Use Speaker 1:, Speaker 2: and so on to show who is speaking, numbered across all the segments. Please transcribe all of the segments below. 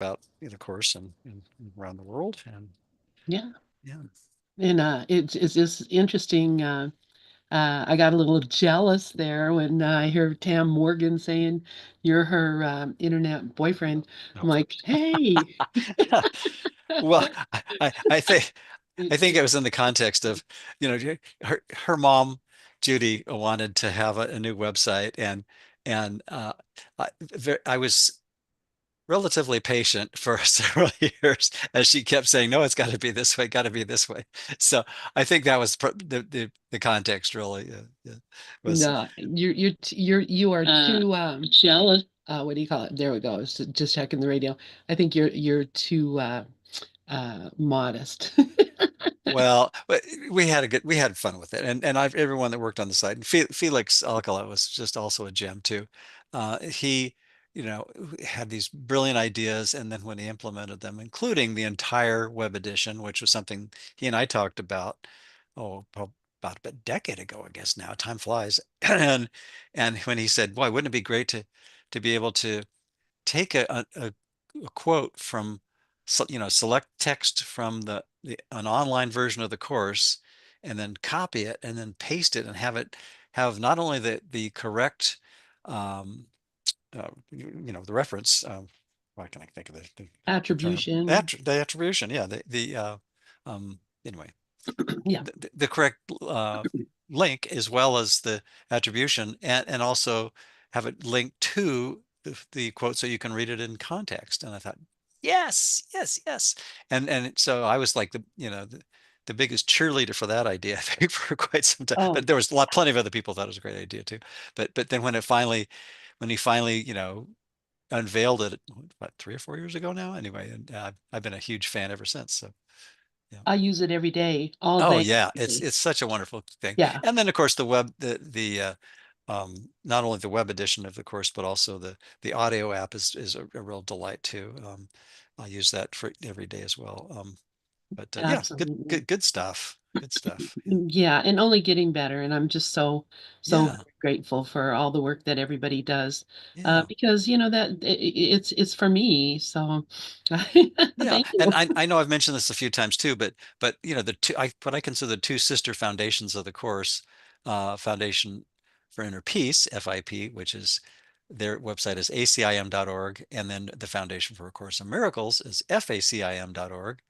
Speaker 1: about the course and around the world. And
Speaker 2: Yeah.
Speaker 1: yeah.
Speaker 2: And it's just interesting. I got a little jealous there when I heard Tam Morgan saying you're her internet boyfriend. I'm
Speaker 1: Nope.
Speaker 2: like, hey.
Speaker 1: Well, I think it was in the context of, her mom, Judy, wanted to have a new website, and I was relatively patient for several years as she kept saying, "No, it's got to be this way, got to be this way." So I think that was the context really, was.
Speaker 2: No, you are too
Speaker 3: Jealous.
Speaker 2: what do you call it? There we go. I was just checking the radio. I think you're too modest.
Speaker 1: Well, but we had fun with it, and everyone that worked on the site, and Felix Alcala was just also a gem too. He, had these brilliant ideas, and then when he implemented them, including the entire web edition, which was something he and I talked about, about a decade ago, I guess now. Time flies, and when he said, "Boy, wouldn't it be great to be able to take a quote from, select text from an online version of the course, and then copy it and then paste it and have not only the correct, um, the reference, why can I think of the term,
Speaker 2: Attribution.
Speaker 1: the attribution, yeah, anyway,
Speaker 2: Yeah.
Speaker 1: the correct link, as well as the attribution, and also have it linked to the quote so you can read it in context. And I thought, yes, yes, yes. And so I was like the biggest cheerleader for that idea, I think, for quite some time.
Speaker 2: Oh,
Speaker 1: But there was plenty of other people thought it was a great idea too. But then when he finally, unveiled it, what, 3 or 4 years ago now, anyway, and I've been a huge fan ever since. So yeah.
Speaker 2: I use it every day, all
Speaker 1: Oh
Speaker 2: day.
Speaker 1: yeah,
Speaker 2: Every
Speaker 1: it's
Speaker 2: day.
Speaker 1: it's such a wonderful thing.
Speaker 2: Yeah.
Speaker 1: And then of course the web, not only the web edition of the course, but also the audio app is a real delight too. I use that for every day as well. But yeah, good
Speaker 2: Absolutely.
Speaker 1: good good stuff. Good stuff. Yeah.
Speaker 2: Yeah, and only getting better. And I'm just so
Speaker 1: Yeah.
Speaker 2: grateful for all the work that everybody does.
Speaker 1: Yeah.
Speaker 2: Because that it's for me. So
Speaker 1: Yeah,
Speaker 2: thank
Speaker 1: and
Speaker 2: you.
Speaker 1: I know I've mentioned this a few times too, but what I consider the two sister foundations of the course, Foundation for Inner Peace, FIP, which is their website is acim.org, and then the Foundation for A Course in Miracles is facim.org,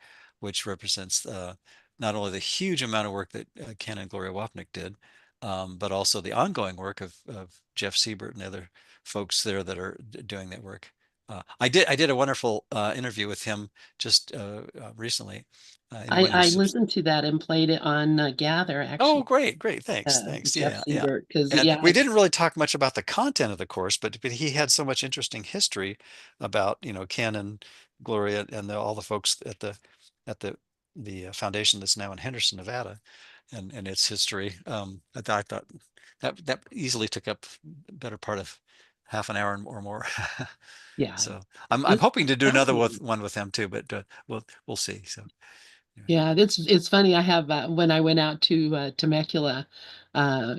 Speaker 1: which represents not only the huge amount of work that Ken and Gloria Wapnick did, but also the ongoing work of Jeff Siebert and other folks there that are doing that work. I did a wonderful interview with him just recently. Anyone
Speaker 2: I
Speaker 1: who's
Speaker 2: listened to that and played it on Gather
Speaker 1: Oh,
Speaker 2: actually.
Speaker 1: great, great, thanks,
Speaker 2: Jeff
Speaker 1: yeah, yeah.
Speaker 2: Siebert, because
Speaker 1: And
Speaker 2: yeah,
Speaker 1: we didn't really talk much about the content of the course, but he had so much interesting history about Ken and Gloria and all the folks at the foundation that's now in Henderson, Nevada, and its history. I thought that easily took up the better part of half an hour or more.
Speaker 2: yeah,
Speaker 1: So I'm
Speaker 2: it's
Speaker 1: hoping to do another
Speaker 2: fascinating.
Speaker 1: one with him too, but we'll see. So anyway.
Speaker 2: Yeah, it's funny. I have when I went out to Temecula, uh,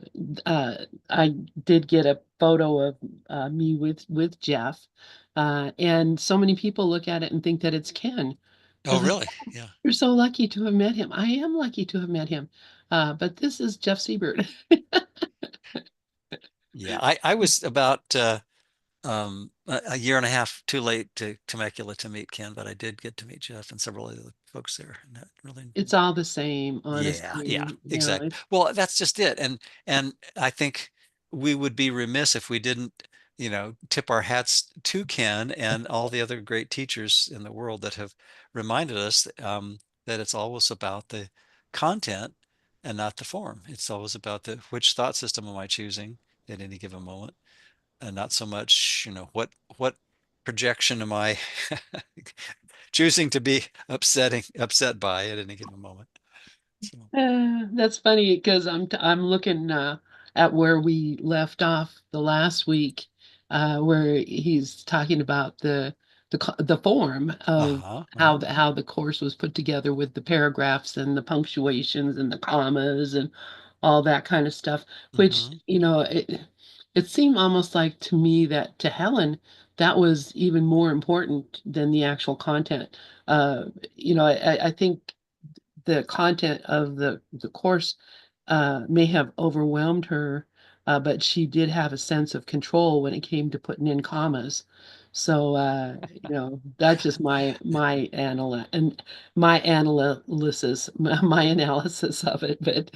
Speaker 2: I did get a photo of me with Jeff, and so many people look at it and think that it's Ken
Speaker 1: Oh,
Speaker 2: because
Speaker 1: really? Yeah.
Speaker 2: you're so lucky to have met him. I am lucky to have met him, but this is Jeff Siebert.
Speaker 1: Yeah, I was about a year and a half too late to Temecula to meet Ken, but I did get to meet Jeff and several other folks there. And that really,
Speaker 2: It's all the same,
Speaker 1: yeah,
Speaker 2: honestly.
Speaker 1: yeah,
Speaker 2: You know,
Speaker 1: exactly. Well, that's just it. And I think we would be remiss if we didn't, tip our hats to Ken and all the other great teachers in the world that have reminded us that it's always about the content and not the form. It's always about the which thought system am I choosing at any given moment, and not so much, what projection am I choosing to be upset by at any given moment. So,
Speaker 2: That's funny because I'm looking at where we left off the last week, where he's talking about the form of
Speaker 1: uh-huh,
Speaker 2: how
Speaker 1: uh-huh.
Speaker 2: the course was put together with the paragraphs and the punctuations and the commas and all that kind of stuff. Which
Speaker 1: Hmm.
Speaker 2: it seemed almost like to me that to Helen that was even more important than the actual content. Uh, I think the content of the course may have overwhelmed her, but she did have a sense of control when it came to putting in commas. So that's just my analysis, my analysis of it. But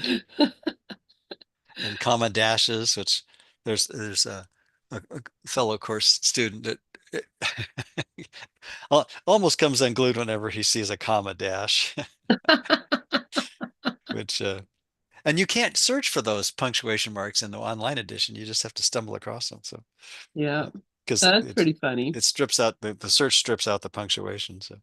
Speaker 1: And comma dashes, which there's a fellow course student that almost comes unglued whenever he sees a comma dash, which and you can't search for those punctuation marks in the online edition. You just have to stumble across them. So
Speaker 2: yeah,
Speaker 1: because
Speaker 2: that's pretty funny.
Speaker 1: it strips out the search strips out the punctuation. So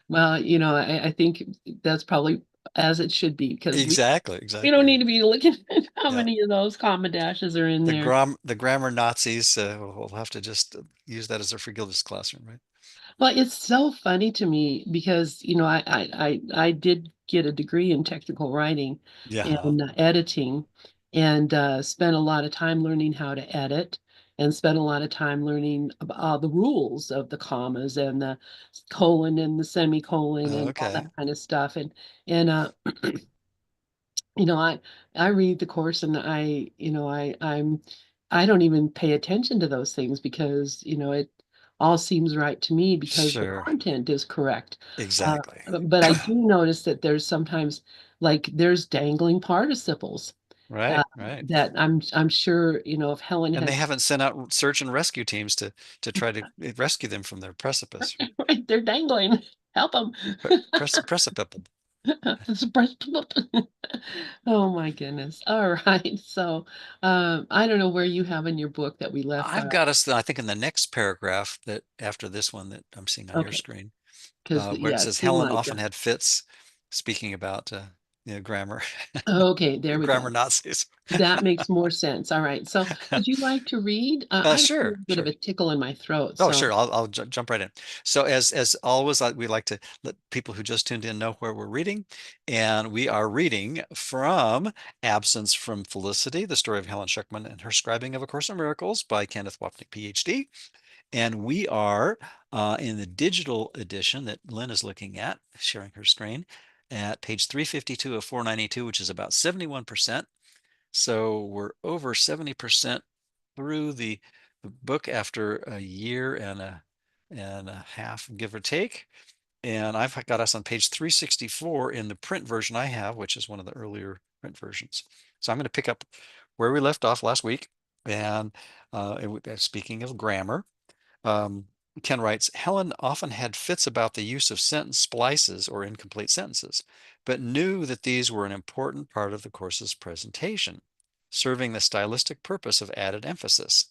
Speaker 2: Well, I think that's probably as it should be because
Speaker 1: exactly,
Speaker 2: we don't
Speaker 1: exactly.
Speaker 2: need to be looking at how
Speaker 1: Yeah.
Speaker 2: many of those comma dashes are in there.
Speaker 1: The grammar Nazis will have to just use that as a forgiveness classroom, right?
Speaker 2: Well, it's so funny to me because, I did get a degree in technical writing
Speaker 1: Yeah.
Speaker 2: and editing and spent a lot of time learning how to edit and spent a lot of time learning about the rules of the commas and the colon and the semicolon and all
Speaker 1: Okay.
Speaker 2: that kind of stuff. And you know, I read the course and I don't even pay attention to those things because, it all seems right to me because the
Speaker 1: Sure.
Speaker 2: content is correct. Uh,
Speaker 1: Exactly.
Speaker 2: but I do notice that there's sometimes like there's dangling participles uh,
Speaker 1: Right, right.
Speaker 2: that I'm sure, if Helen
Speaker 1: And they
Speaker 2: had
Speaker 1: haven't sent out search and rescue teams to try to rescue them from their precipice, right?
Speaker 2: right, they're dangling. Help them.
Speaker 1: Precipice.
Speaker 2: Oh my goodness. All right. So, I don't know where you have in your book that we left
Speaker 1: I've
Speaker 2: off.
Speaker 1: got us, I think, in the next paragraph that after this one that I'm seeing on your
Speaker 2: Okay.
Speaker 1: screen,
Speaker 2: Because,
Speaker 1: where it
Speaker 2: yeah, it
Speaker 1: says
Speaker 2: seemed
Speaker 1: Helen
Speaker 2: like,
Speaker 1: often had fits, speaking about grammar,
Speaker 2: okay, there we
Speaker 1: grammar
Speaker 2: go.
Speaker 1: Nazis.
Speaker 2: That makes more sense. All right. So, would you like to read? I have a
Speaker 1: Sure,
Speaker 2: little bit of
Speaker 1: sure.
Speaker 2: a tickle in my throat.
Speaker 1: Oh,
Speaker 2: So,
Speaker 1: sure. I'll jump right in. So as always, we like to let people who just tuned in know where we're reading, and we are reading from Absence from Felicity: The Story of Helen Schuckman and Her Scribing of A Course in Miracles by Kenneth Wapnick, PhD. And we are in the digital edition that Lynn is looking at, sharing her screen, at page 352 of 492, which is about 71%. So we're over 70% through the book after a year and a half, give or take. And I've got us on page 364 in the print version I have, which is one of the earlier print versions. So I'm going to pick up where we left off last week. And speaking of grammar, um, Ken writes, Helen often had fits about the use of sentence splices or incomplete sentences, but knew that these were an important part of the course's presentation, serving the stylistic purpose of added emphasis.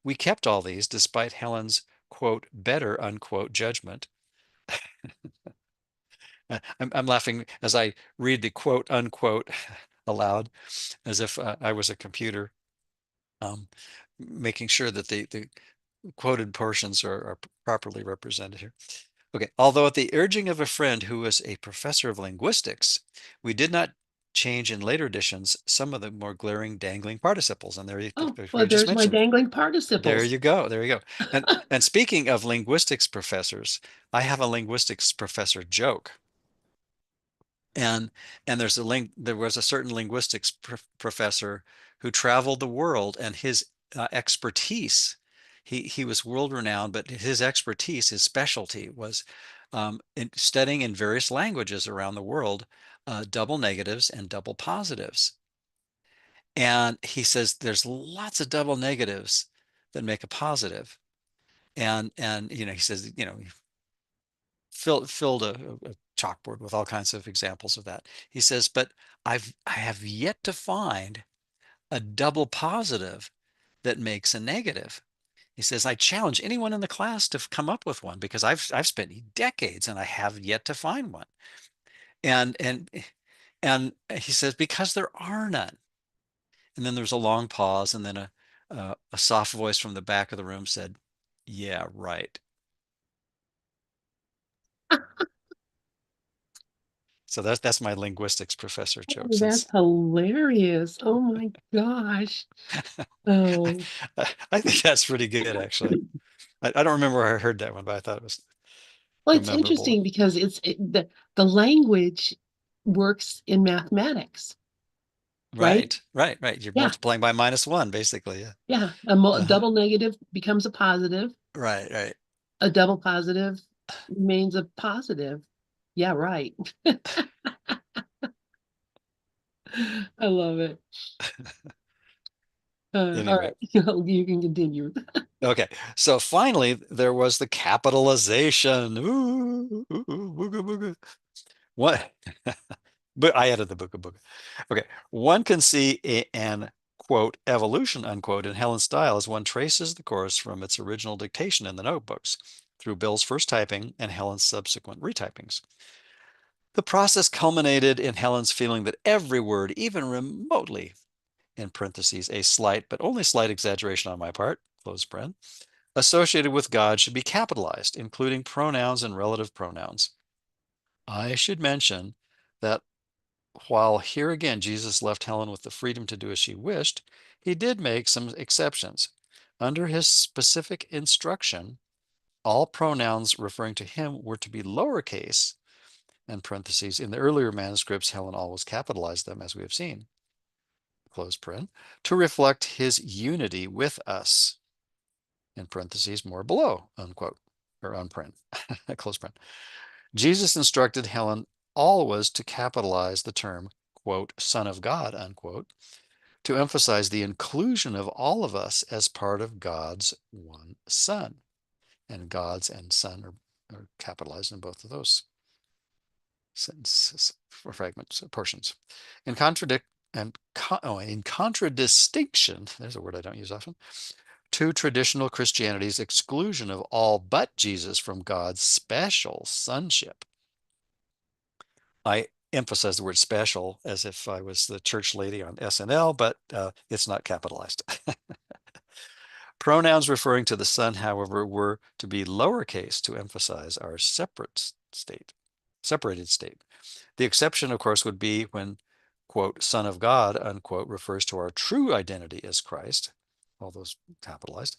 Speaker 1: We kept all these despite Helen's, quote, better, unquote, judgment. I'm laughing as I read the quote, unquote aloud, as if I was a computer, um, making sure that the quoted portions are properly represented here. Okay, although at the urging of a friend who was a professor of linguistics, we did not change in later editions some of the more glaring dangling participles. And there you,
Speaker 2: oh,
Speaker 1: we
Speaker 2: well,
Speaker 1: just
Speaker 2: there's my
Speaker 1: mentioned,
Speaker 2: dangling
Speaker 1: there
Speaker 2: participles.
Speaker 1: you go, there you go. And speaking of linguistics professors, I have a linguistics professor joke. And there was a certain linguistics professor who traveled the world, and his expertise, he was world renowned, but his expertise, his specialty was in studying in various languages around the world, double negatives and double positives. And he says there's lots of double negatives that make a positive. And he says, he filled a chalkboard with all kinds of examples of that. He says, but I have yet to find a double positive that makes a negative. He says, I challenge anyone in the class to come up with one because I've spent decades and I have yet to find one. And he says, because there are none. And then there's a long pause, and then a soft voice from the back of the room said, yeah, right. So that's my linguistics professor joke
Speaker 2: Oh, that's
Speaker 1: since
Speaker 2: hilarious. Oh my gosh.
Speaker 1: I,
Speaker 2: Oh,
Speaker 1: I think that's pretty good, actually. I don't remember where I heard that one, but I thought it was
Speaker 2: Well,
Speaker 1: a
Speaker 2: it's
Speaker 1: memorable.
Speaker 2: interesting because the language works in mathematics, right?
Speaker 1: Right. You're
Speaker 2: Yeah,
Speaker 1: multiplying by -1, basically. Yeah.
Speaker 2: yeah. A
Speaker 1: Uh-huh.
Speaker 2: double negative becomes a positive.
Speaker 1: Right.
Speaker 2: A double positive remains a positive. Yeah, right. I love it. All
Speaker 1: Anyway,
Speaker 2: right, you can continue.
Speaker 1: okay. So finally, there was the capitalization. Booga booga. What? But I added the booga booga. Okay. One can see an quote evolution unquote in Helen's style as one traces the course from its original dictation in the notebooks through Bill's first typing and Helen's subsequent retypings. The process culminated in Helen's feeling that every word, even remotely, in parentheses, a slight but only slight exaggeration on my part, close paren, associated with God should be capitalized, including pronouns and relative pronouns. I should mention that while here again Jesus left Helen with the freedom to do as she wished, he did make some exceptions. Under his specific instruction, all pronouns referring to him were to be lowercase, and parentheses. In the earlier manuscripts, Helen always capitalized them, as we have seen, close paren, to reflect his unity with us, in parentheses, more below, unquote, or unparen, close paren. Jesus instructed Helen always to capitalize the term, quote, Son of God, unquote, to emphasize the inclusion of all of us as part of God's one Son. And God's and Son are capitalized in both of those sentences or fragments, portions. In contradict and in contradistinction, there's a word I don't use often, to traditional Christianity's exclusion of all but Jesus from God's special sonship. I emphasize the word special as if I was the church lady on SNL, but it's not capitalized. Pronouns referring to the Son, however, were to be lowercase to emphasize our separated state. The exception, of course, would be when, quote, Son of God, unquote, refers to our true identity as Christ, all those capitalized,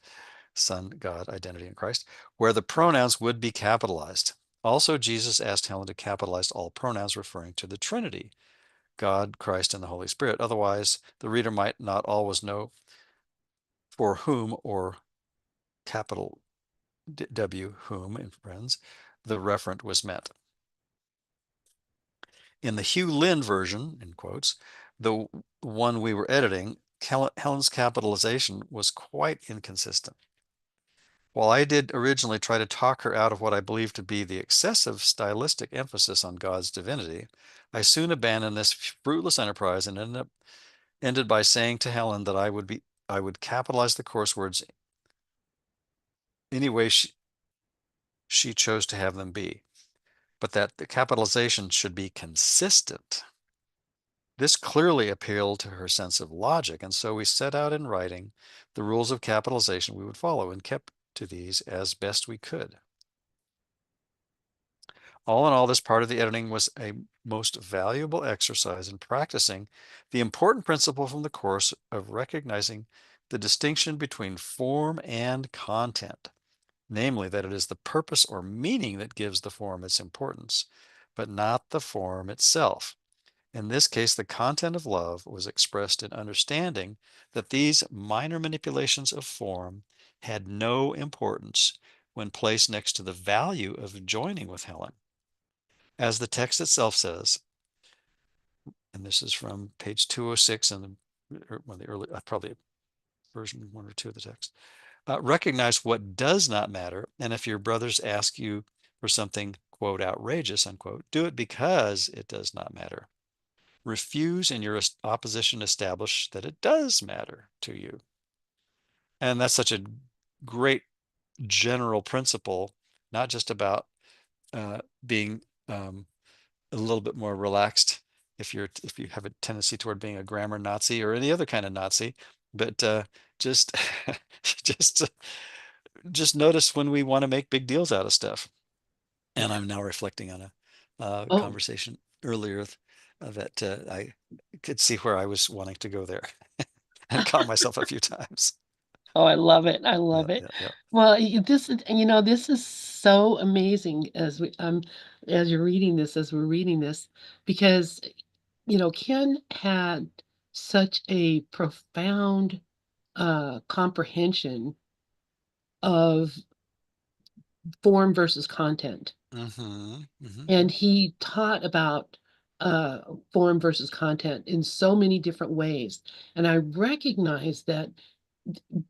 Speaker 1: Son, God, identity in Christ, where the pronouns would be capitalized. Also, Jesus asked Helen to capitalize all pronouns referring to the Trinity, God, Christ, and the Holy Spirit. Otherwise, the reader might not always know for whom, or capital W, whom, in friends, the referent was meant. In the Hugh Lynn version, in quotes, the one we were editing, Helen's capitalization was quite inconsistent. While I did originally try to talk her out of what I believe to be the excessive stylistic emphasis on God's divinity, I soon abandoned this fruitless enterprise and ended by saying to Helen that I would capitalize the course words any way she chose to have them be, but that the capitalization should be consistent. This clearly appealed to her sense of logic, and so we set out in writing the rules of capitalization we would follow and kept to these as best we could. All in all, this part of the editing was a most valuable exercise in practicing the important principle from the course of recognizing the distinction between form and content, namely that it is the purpose or meaning that gives the form its importance, but not the form itself. In this case, the content of love was expressed in understanding that these minor manipulations of form had no importance when placed next to the value of joining with Helen. As the text itself says, and this is from page 206 in one of the early, probably version 1 or 2 of the text, recognize what does not matter, and if your brothers ask you for something, quote, outrageous, unquote, do it because it does not matter. Refuse in your opposition establish that it does matter to you. And that's such a great general principle, not just about being a little bit more relaxed if you have a tendency toward being a grammar Nazi or any other kind of Nazi, but just just just notice when we want to make big deals out of stuff. And I'm now reflecting on a
Speaker 2: Oh,
Speaker 1: conversation earlier that I could see where I was wanting to go there and caught myself a few times.
Speaker 2: Oh, I love it. I
Speaker 1: Yeah,
Speaker 2: love it.
Speaker 1: yeah, yeah.
Speaker 2: Well, this is, this is so amazing as you're reading this, as we're reading this, because, Ken had such a profound comprehension of form versus content.
Speaker 1: Mm-hmm. Mm-hmm.
Speaker 2: And he taught about form versus content in so many different ways. And I recognize that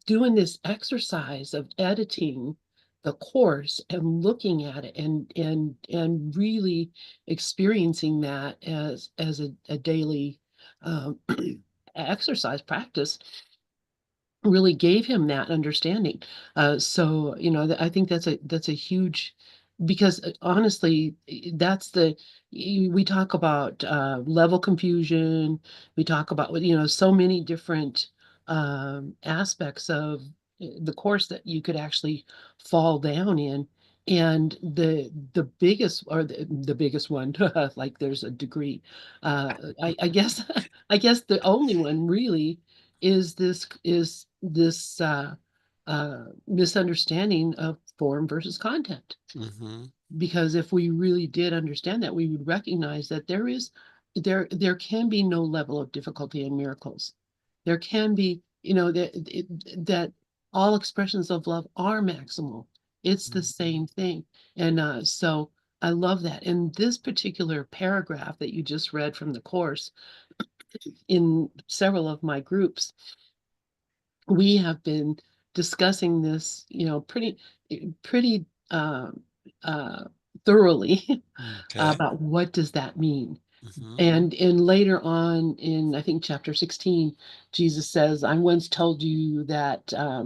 Speaker 2: doing this exercise of editing the course and looking at it and really experiencing that as a daily um, exercise practice really gave him that understanding. So, I think that's a huge, because honestly, that's we talk about level confusion. We talk about, so many different aspects of the course that you could actually fall down in. And the biggest, or the biggest one, like there's a degree, I guess, I guess the only one really is this misunderstanding of form versus content.
Speaker 1: Mm-hmm.
Speaker 2: Because if we really did understand that, we would recognize that there can be no level of difficulty in miracles. There can be, that all expressions of love are maximal. It's the
Speaker 1: Mm-hmm.
Speaker 2: same thing. And so I love that. In this particular paragraph that you just read from the course, in several of my groups, we have been discussing this, pretty uh, thoroughly
Speaker 1: Okay.
Speaker 2: about what does that mean.
Speaker 1: Mm-hmm.
Speaker 2: And later on in, I think, chapter 16, Jesus says, I once told you that, uh,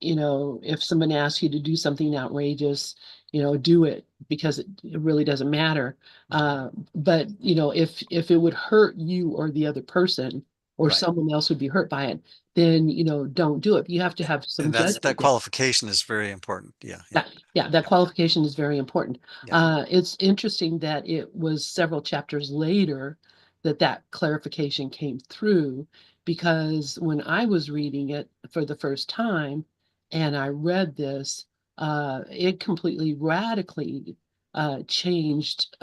Speaker 2: if someone asks you to do something outrageous, do it because it really doesn't matter.
Speaker 1: Mm-hmm.
Speaker 2: But, if it would hurt you or the other person, or
Speaker 1: Right.
Speaker 2: someone else would be hurt by it, then, don't do it. You have to have some
Speaker 1: And that
Speaker 2: judgment there.
Speaker 1: qualification is very important. Yeah, yeah,
Speaker 2: Yeah, that
Speaker 1: yeah,
Speaker 2: qualification is very important.
Speaker 1: yeah.
Speaker 2: It's interesting that it was several chapters later that that clarification came through, because when I was reading it for the first time and I read this, it completely radically changed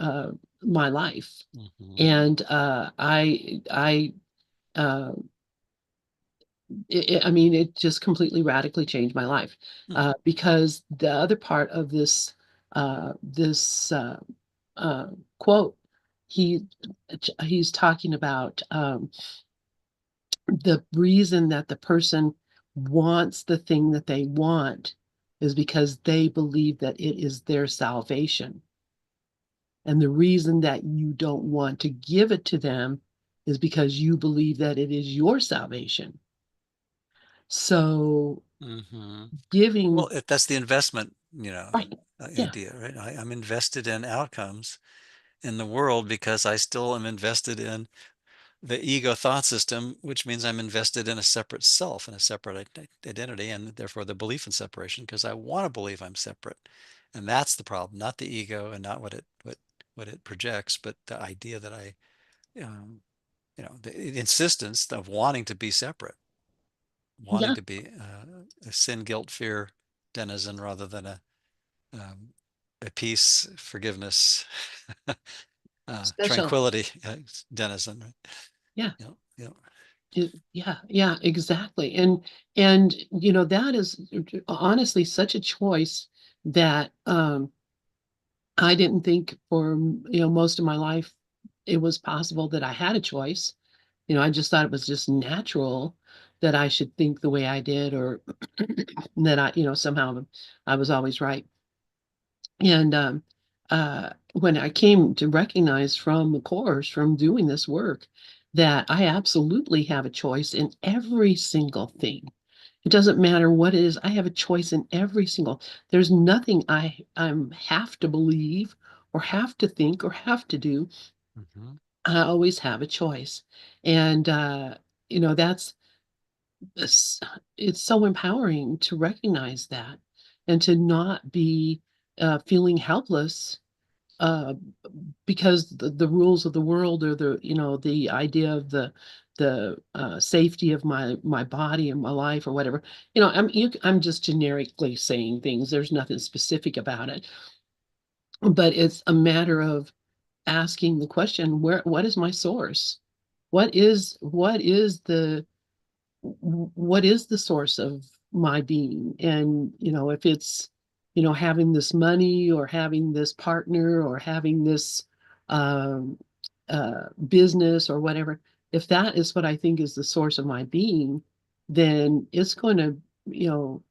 Speaker 2: my life.
Speaker 1: Mm-hmm.
Speaker 2: And uh, I mean, it just completely radically changed my life,
Speaker 1: Hmm.
Speaker 2: because the other part of this uh, quote, he he's talking about the reason that the person wants the thing that they want is because they believe that it is their salvation. And the reason that you don't want to give it to them is because you believe that it is your salvation. So
Speaker 1: Mm-hmm. Well,
Speaker 2: giving,
Speaker 1: that's the investment,
Speaker 2: right, yeah,
Speaker 1: idea, right? I'm invested in outcomes in the world because I still am invested in the ego thought system, which means I'm invested in a separate self and a separate identity, and therefore the belief in separation, because I want to believe I'm separate. And that's the problem, not the ego and not what it projects, but the idea that um, the insistence of wanting to be separate, wanting
Speaker 2: yeah,
Speaker 1: to be a sin, guilt, fear denizen rather than um, a peace, forgiveness,
Speaker 2: special,
Speaker 1: tranquility denizen. Right?
Speaker 2: yeah,
Speaker 1: Yeah, yeah.
Speaker 2: yeah, yeah, exactly. And that is honestly such a choice that I didn't think for most of my life it was possible that I had a choice. I just thought it was just natural that I should think the way I did, or that somehow I was always right. And when I came to recognize from the course, from doing this work, that I absolutely have a choice in every single thing. It doesn't matter what it is. I have a choice in every single. There's nothing I have to believe or have to think or have to do.
Speaker 1: Hmm.
Speaker 2: I always have a choice. And that's it's, it's so empowering to recognize that, and to not be feeling helpless uh, because the rules of the world, or the idea of the safety of my body and my life or whatever. You know, I'm just generically saying things. There's nothing specific about it, but it's a matter of asking the question, what is my source? What is the source of my being? And, if it's, having this money or having this partner or having this um, business or whatever, if that is what I think is the source of my being, then it's going to, you know,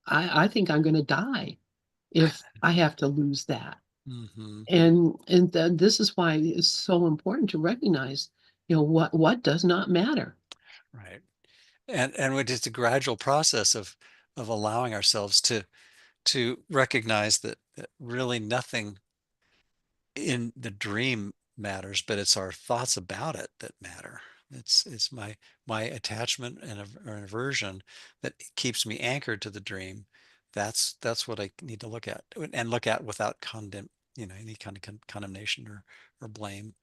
Speaker 2: I think I'm going to die if I have to lose that.
Speaker 1: Hmm.
Speaker 2: And then this is why it's so important to recognize, what does not matter.
Speaker 1: Right. And it's a gradual process of allowing ourselves to recognize that really nothing in the dream matters, but it's our thoughts about it that matter. It's my attachment or aversion that keeps me anchored to the dream. That's what I need to look at and look at without any kind of condemnation or blame.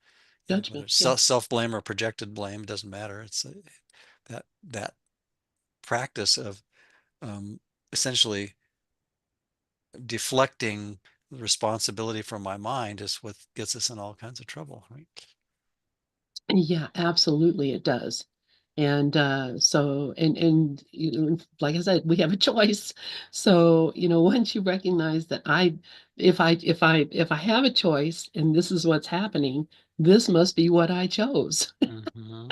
Speaker 1: Whether
Speaker 2: Judgment,
Speaker 1: it's
Speaker 2: yeah.
Speaker 1: self blame or projected blame, it doesn't matter. It's that practice of essentially deflecting the responsibility from my mind is what gets us in all kinds of trouble, right?
Speaker 2: Yeah, absolutely it does. And and like I said, we have a choice. So, once you recognize that if I have a choice and this is what's happening, this must be what I chose.
Speaker 1: Hmm.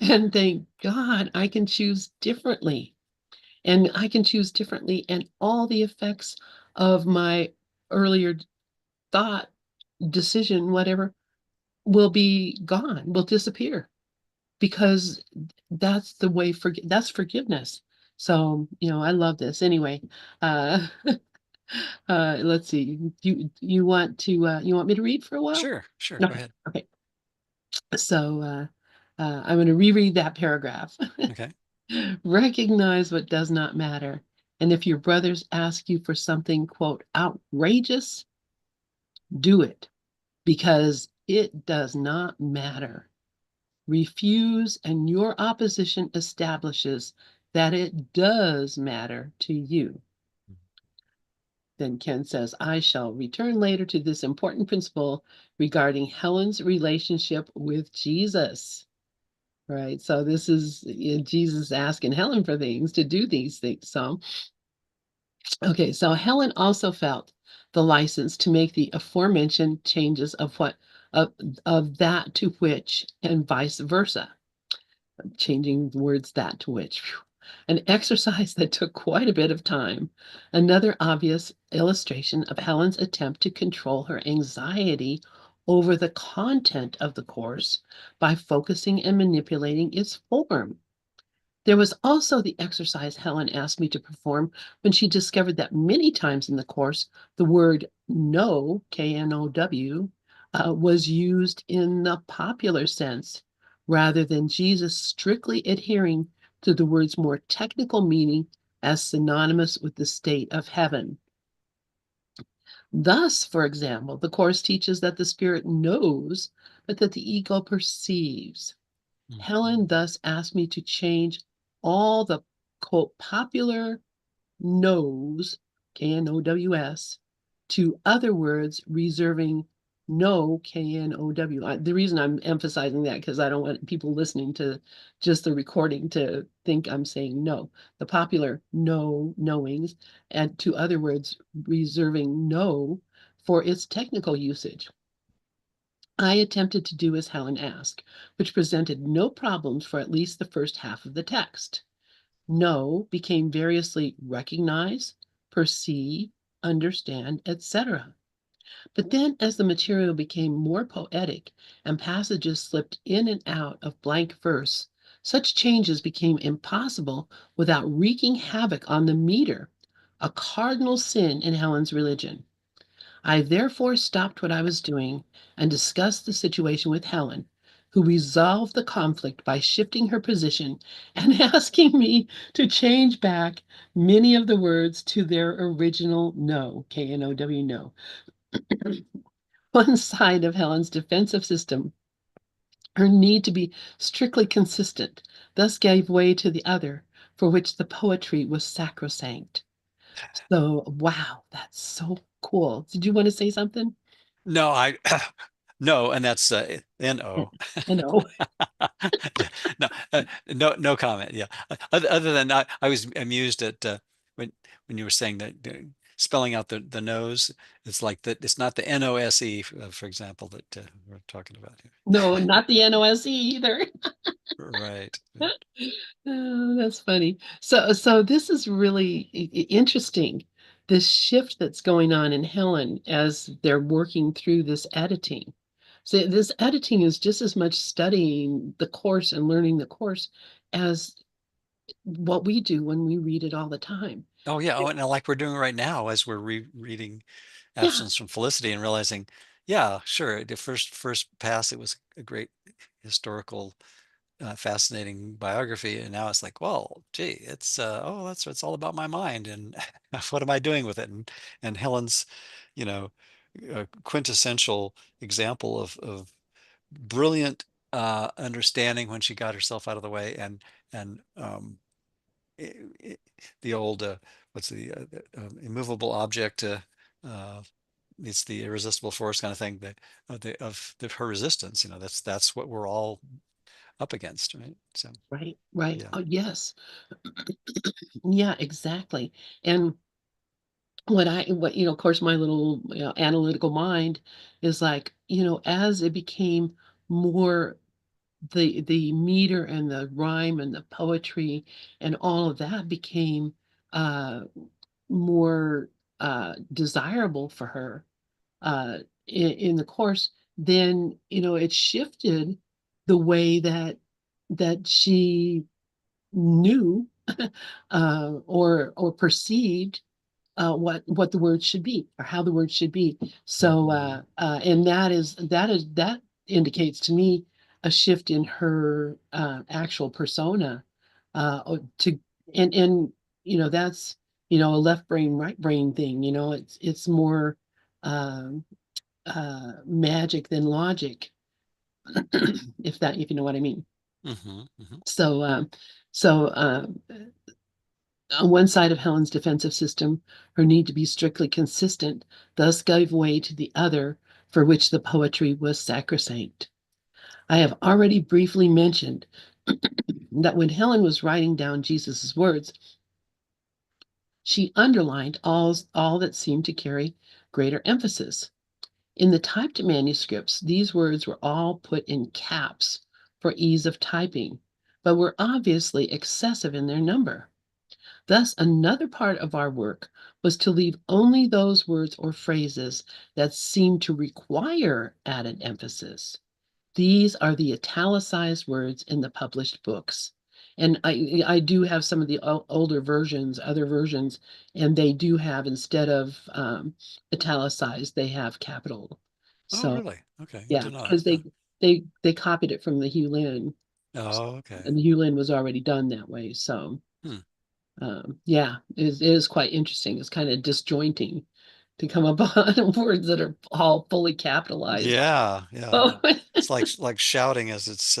Speaker 2: And thank God I can choose differently. And I can choose differently, and all the effects of my earlier thought, decision, whatever, will be gone, will disappear, because that's the way that's forgiveness. So, I love this. Anyway, uh let's see. You want me to read for a while?
Speaker 1: Sure, sure. Go
Speaker 2: Okay.
Speaker 1: ahead.
Speaker 2: Okay. So, I'm going to reread that paragraph.
Speaker 1: Okay.
Speaker 2: Recognize what does not matter. And if your brothers ask you for something, quote, outrageous, do it, because it does not matter. Refuse, and your opposition establishes that it does matter to you. Then Ken says, I shall return later to this important principle regarding Helen's relationship with Jesus. Right. So this is Jesus asking Helen for things to do these things. So, okay. So Helen also felt the license to make the aforementioned changes of, of that to which and vice versa, changing the words that to which. Phew. An exercise that took quite a bit of time. Another obvious illustration of Helen's attempt to control her anxiety over the content of the course by focusing and manipulating its form. There was also the exercise Helen asked me to perform when she discovered that many times in the course the word know, K-N-O-W, was used in the popular sense rather than Jesus strictly adhering to the word's more technical meaning as synonymous with the state of heaven. Thus, for example, the course teaches that the spirit knows, but that the ego perceives. Helen
Speaker 1: Mhm.
Speaker 2: thus asked me to change all the quote popular knows, K-N-O-W-S, to other words reserving no, K-N-O-W. The reason I'm emphasizing that because I don't want people listening to just the recording to think I'm saying no. The popular knowings, and to other words reserving no for its technical usage. I attempted to do as Helen asked, which presented no problems for at least the first half of the text. Know became variously recognize, perceive, understand, etc. But then, as the material became more poetic and passages slipped in and out of blank verse, such changes became impossible without wreaking havoc on the meter, a cardinal sin in Helen's religion. I therefore stopped what I was doing and discussed the situation with Helen, who resolved the conflict by shifting her position and asking me to change back many of the words to their original no, K-N-O-W, no. One side of Helen's defensive system Her need to be strictly consistent thus gave way to the other, for which the poetry was sacrosanct. So, wow, that's so cool. Did you want to say something?
Speaker 1: No, I no, and that's
Speaker 2: Yeah,
Speaker 1: N-O.
Speaker 2: I know.
Speaker 1: No, no comment. Yeah. Other than I was amused at when you were saying that spelling out the nose. It's like that. It's not the N-O-S-E, for example, that we're talking about here.
Speaker 2: No, not the NOSE either.
Speaker 1: Right.
Speaker 2: Oh, that's funny. So this is really interesting. This shift that's going on in Helen as they're working through this editing. So this editing is just as much studying the course and learning the course as what we do when we read it all the time.
Speaker 1: Oh yeah. Oh, and like we're doing right now as we're rereading
Speaker 2: Yeah,
Speaker 1: Absence from Felicity and realizing, yeah, sure, the first pass it was a great historical fascinating biography, and now it's like, well, gee, it's oh, that's it's all about my mind and what am I doing with it? And Helen's, you know, quintessential example of brilliant understanding when she got herself out of the way, and i i the old what's the immovable object uh, it's the irresistible force kind of thing that her resistance. That's what we're all up against, right? So
Speaker 2: right, right.
Speaker 1: yeah.
Speaker 2: Oh, yes. Yeah, exactly. And of course, my little, analytical mind is like, as it became more the meter and the rhyme and the poetry and all of that became uh more desirable for her in the course, then it shifted the way that she knew or perceived what the word should be or how the word should be. So
Speaker 1: Mhm.
Speaker 2: and that indicates to me a shift in her actual persona to and that's a left brain right brain thing. It's more um, magic than logic, if you know what I mean.
Speaker 1: Mhm. Mhm.
Speaker 2: So so on one side of Helen's defensive system, her need to be strictly consistent thus gave way to the other, for which the poetry was sacrosanct. I have already briefly mentioned that when Helen was writing down Jesus' words, she underlined all that seemed to carry greater emphasis. In the typed manuscripts, these words were all put in caps for ease of typing, but were obviously excessive in their number. Thus, another part of our work was to leave only those words or phrases that seemed to require added emphasis. These are the italicized words in the published books. And I do have some of the older versions, other versions, and they do have, instead of italicized, they have capital.
Speaker 1: Oh,
Speaker 2: So
Speaker 1: really? Okay, I
Speaker 2: yeah,
Speaker 1: did not.
Speaker 2: because they copied it from the Hugh Lynn,
Speaker 1: Oh, okay.
Speaker 2: and the Hugh Lynn was already done that way. So
Speaker 1: Hmm.
Speaker 2: yeah, it is quite interesting. It's kind of disjointing to come upon words that are all fully capitalized.
Speaker 1: Yeah, yeah.
Speaker 2: Oh,
Speaker 1: It's like shouting as it's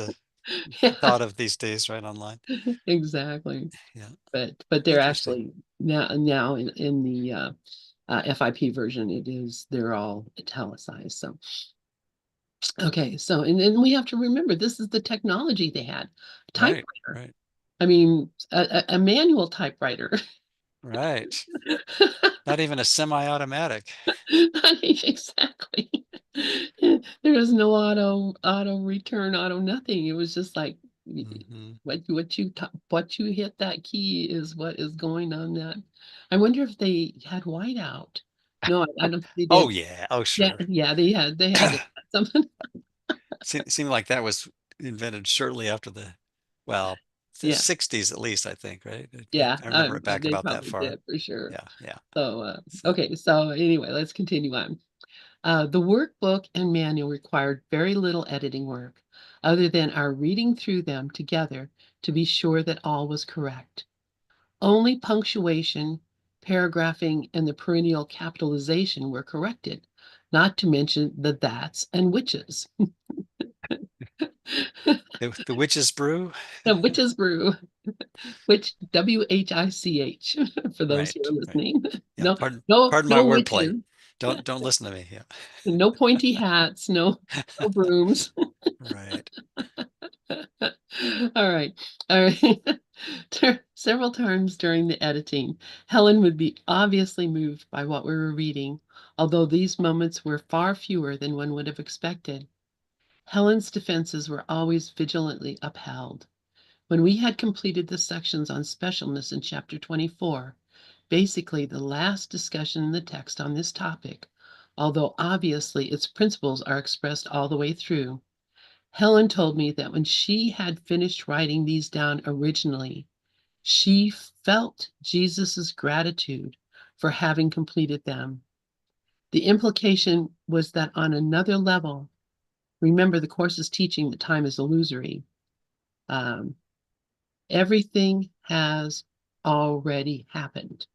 Speaker 2: yeah,
Speaker 1: thought of these days, right online.
Speaker 2: exactly.
Speaker 1: Yeah,
Speaker 2: But they're
Speaker 1: interesting.
Speaker 2: actually now in the FIP version, they're all italicized. So okay, so and then we have to remember this is the technology they had,
Speaker 1: Right,
Speaker 2: typewriter.
Speaker 1: right,
Speaker 2: I mean, a manual typewriter.
Speaker 1: right. Not even a semi-automatic.
Speaker 2: Exactly. There was no auto return, auto nothing. It was just like
Speaker 1: Hmm.
Speaker 2: what you hit that key is what is going on that. I wonder if they had whiteout. No, I don't think they
Speaker 1: Oh
Speaker 2: did.
Speaker 1: yeah. Oh
Speaker 2: Yeah,
Speaker 1: sure.
Speaker 2: yeah, they had to have something.
Speaker 1: Seemed like that was invented shortly after well, the
Speaker 2: Yeah,
Speaker 1: 60s at least, I think, right?
Speaker 2: yeah,
Speaker 1: I remember it back
Speaker 2: they
Speaker 1: about that
Speaker 2: probably
Speaker 1: far.
Speaker 2: did for sure.
Speaker 1: Yeah, yeah.
Speaker 2: So
Speaker 1: So,
Speaker 2: okay, so anyway, let's continue on. The workbook and manual required very little editing work, other than our reading through them together to be sure that all was correct. Only punctuation, paragraphing, and the perennial capitalization were corrected, not to mention the that's and whiches.
Speaker 1: The witch's brew.
Speaker 2: The witch's brew, which WHICH for those who are
Speaker 1: Right, right.
Speaker 2: listening.
Speaker 1: Yeah.
Speaker 2: No, no,
Speaker 1: Pardon my
Speaker 2: no
Speaker 1: wordplay.
Speaker 2: witches,
Speaker 1: Don't listen to me.
Speaker 2: no pointy hats, no brooms.
Speaker 1: Right.
Speaker 2: All right. All right. Several times during the editing, Helen would be obviously moved by what we were reading, although these moments were far fewer than one would have expected. Helen's defenses were always vigilantly upheld. When we had completed the sections on specialness in chapter 24, basically the last discussion in the text on this topic, although obviously its principles are expressed all the way through, Helen told me that when she had finished writing these down originally, she felt Jesus's gratitude for having completed them. The implication was that on another level, remember the course's teaching that time is illusory. Um, Everything has already happened.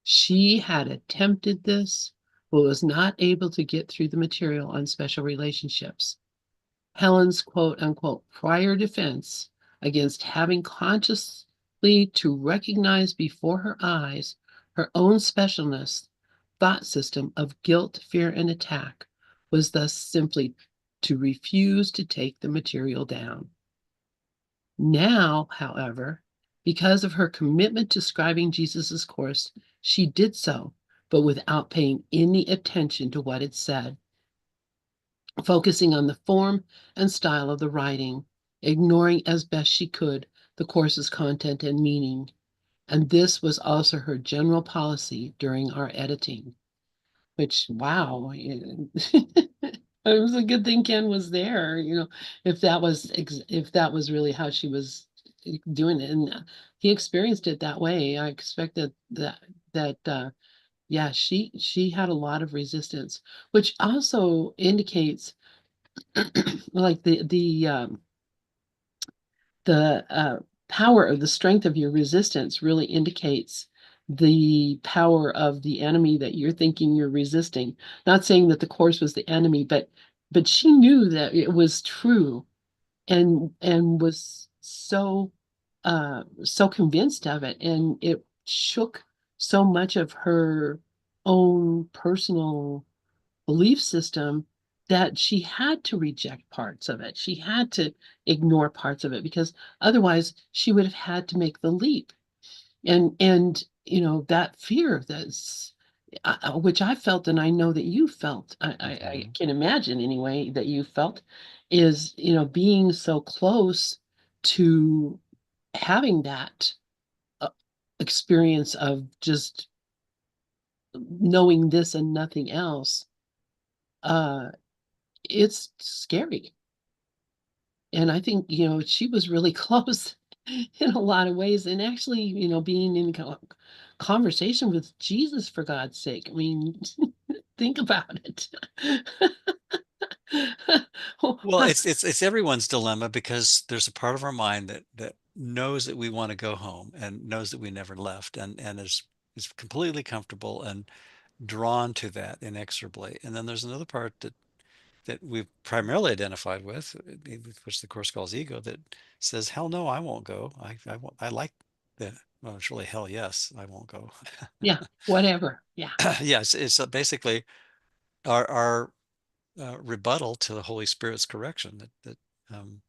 Speaker 2: She had attempted this, but was not able to get through the material on special relationships. Helen's quote unquote prior defense against having consciously to recognize before her eyes her own specialness thought system of guilt, fear, and attack was thus simply to refuse to take the material down. Now, however, because of her commitment to scribing Jesus' course, she did so, but without paying any attention to what it said, focusing on the form and style of the writing, ignoring as best she could the course's content and meaning. And this was also her general policy during our editing, which, wow, it was a good thing Ken was there, if that was really how she was doing it. And he experienced it that way. I expected that yeah, she had a lot of resistance, which also indicates like the power of the strength of your resistance really indicates the power of the enemy that you're thinking you're resisting. Not saying that the course was the enemy, but she knew that it was true and was so convinced of it, and it shook so much of her own personal belief system that she had to reject parts of it. She had to ignore parts of it because otherwise she would have had to make the leap. And that fear that's which I felt, and I know that you felt, I
Speaker 1: Hmm.
Speaker 2: can imagine anyway that you felt, is being so close to having that uh, experience of just knowing this and nothing else. uh it's scary. And I think, she was really close in a lot of ways. And actually, being in conversation with Jesus, for God's sake. I mean, think about it.
Speaker 1: Well, it's everyone's dilemma because there's a part of our mind that knows that we want to go home and knows that we never left and is completely comfortable and drawn to that inexorably. And then there's another part that we've primarily identified with, which the course calls ego, that says, "Hell no, I won't go. I won't, I like the well, it's really hell yes, I won't go."
Speaker 2: Yeah, whatever. Yeah,
Speaker 1: Yes, it's basically our rebuttal to the Holy Spirit's correction um,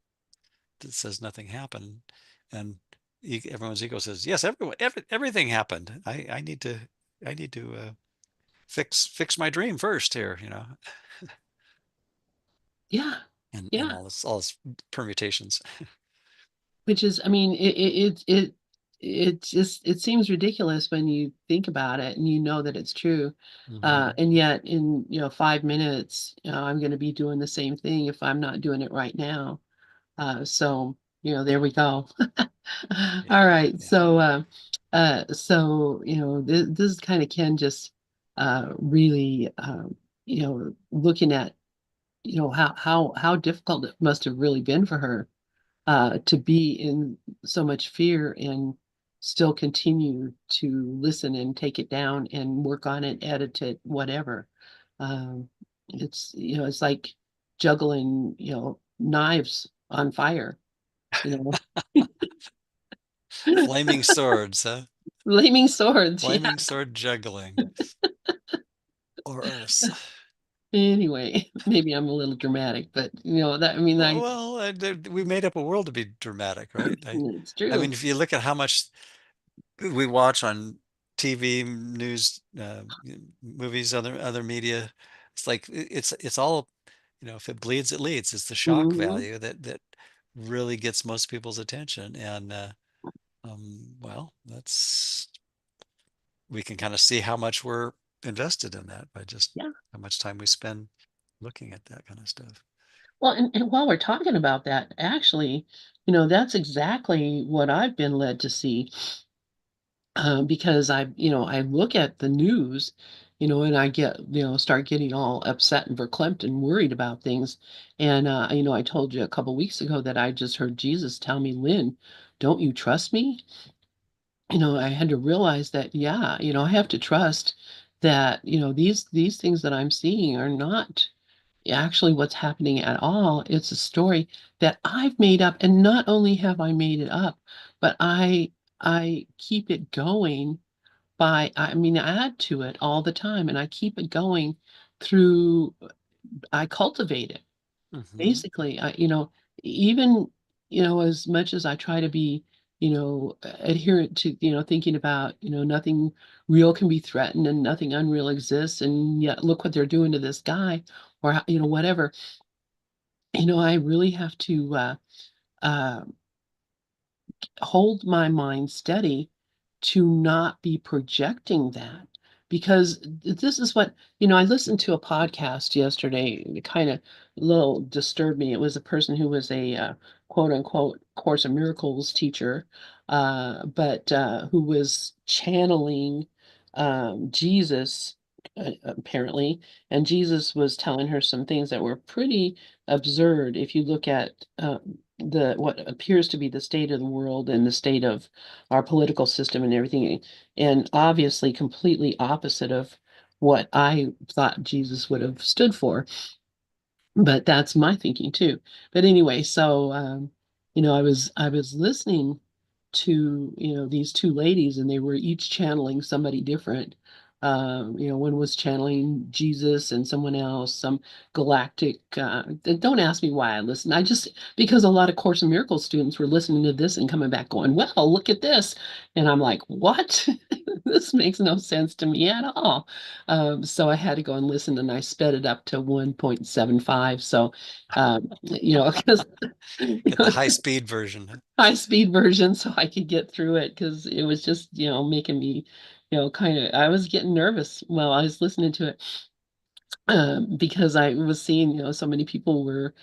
Speaker 1: that says nothing happened, and everyone's ego says, "Yes, everything happened. I need to fix my dream first here,
Speaker 2: yeah,
Speaker 1: and
Speaker 2: yeah.
Speaker 1: all this permutations."
Speaker 2: Which is, I mean, it just it seems ridiculous when you think about it and you know that it's true.
Speaker 1: Hmm.
Speaker 2: And yet in 5 minutes, I'm going to be doing the same thing if I'm not doing it right now. So there we go. All
Speaker 1: Yeah,
Speaker 2: right.
Speaker 1: yeah.
Speaker 2: So this is kind of Ken just really looking at how difficult it must have really been for her to be in so much fear and still continue to listen and take it down and work on it, edit it, whatever. It's like juggling, knives. on fire, you know.
Speaker 1: Flaming swords, huh?
Speaker 2: Flaming swords, yeah.
Speaker 1: Flaming sword juggling. Or us.
Speaker 2: Anyway, maybe I'm a little dramatic, but that I mean I
Speaker 1: Well, we made up a world to be dramatic, right?
Speaker 2: it's
Speaker 1: I mean,
Speaker 2: true.
Speaker 1: if you look at how much we watch on TV, news, movies, other media, it's like it's all, if it bleeds, it leads. It's the shock
Speaker 2: Hmm.
Speaker 1: value that really gets most people's attention, and well, that's we can kind of see how much we're invested in that by just
Speaker 2: Yeah.
Speaker 1: how much time we spend looking at that kind of stuff.
Speaker 2: Well, and while we're talking about that, actually, that's exactly what I've been led to see. Because I look at the news, and I get, start getting all upset and verklempt and worried about things. And, I told you a couple weeks ago that I just heard Jesus tell me, Lynn, don't you trust me? I had to realize that, yeah, I have to trust that, these things that I'm seeing are not actually what's happening at all. It's a story that I've made up. And not only have I made it up, but I keep it going I mean, I add to it all the time and I keep it going through, I cultivate it.
Speaker 1: Hmm.
Speaker 2: Basically, even, as much as I try to be, adherent to, thinking about, nothing real can be threatened and nothing unreal exists. And yet look what they're doing to this guy or, whatever, I really have to, uh, hold my mind steady to not be projecting that because this is what I listened to a podcast yesterday. It kind of little disturbed me. It was a person who was a quote unquote Course in Miracles teacher, but who was channeling Jesus, apparently, and Jesus was telling her some things that were pretty absurd if you look at the what appears to be the state of the world and the state of our political system and everything, and obviously completely opposite of what I thought Jesus would have stood for. But that's my thinking too. But anyway, so I was listening to these two ladies, and they were each channeling somebody different. One was channeling Jesus and someone else, some galactic. Don't ask me why I listened. I just because a lot of Course in Miracles students were listening to this and coming back going, "Well, look at this," and I'm like, "What? This makes no sense to me at all." So I had to go and listen, and I sped it up to 1.75. So, because
Speaker 1: Get the high speed version.
Speaker 2: high speed version so I could get through it because it was just, making me, kind of, I was getting nervous while I was listening to it because I was seeing, so many people were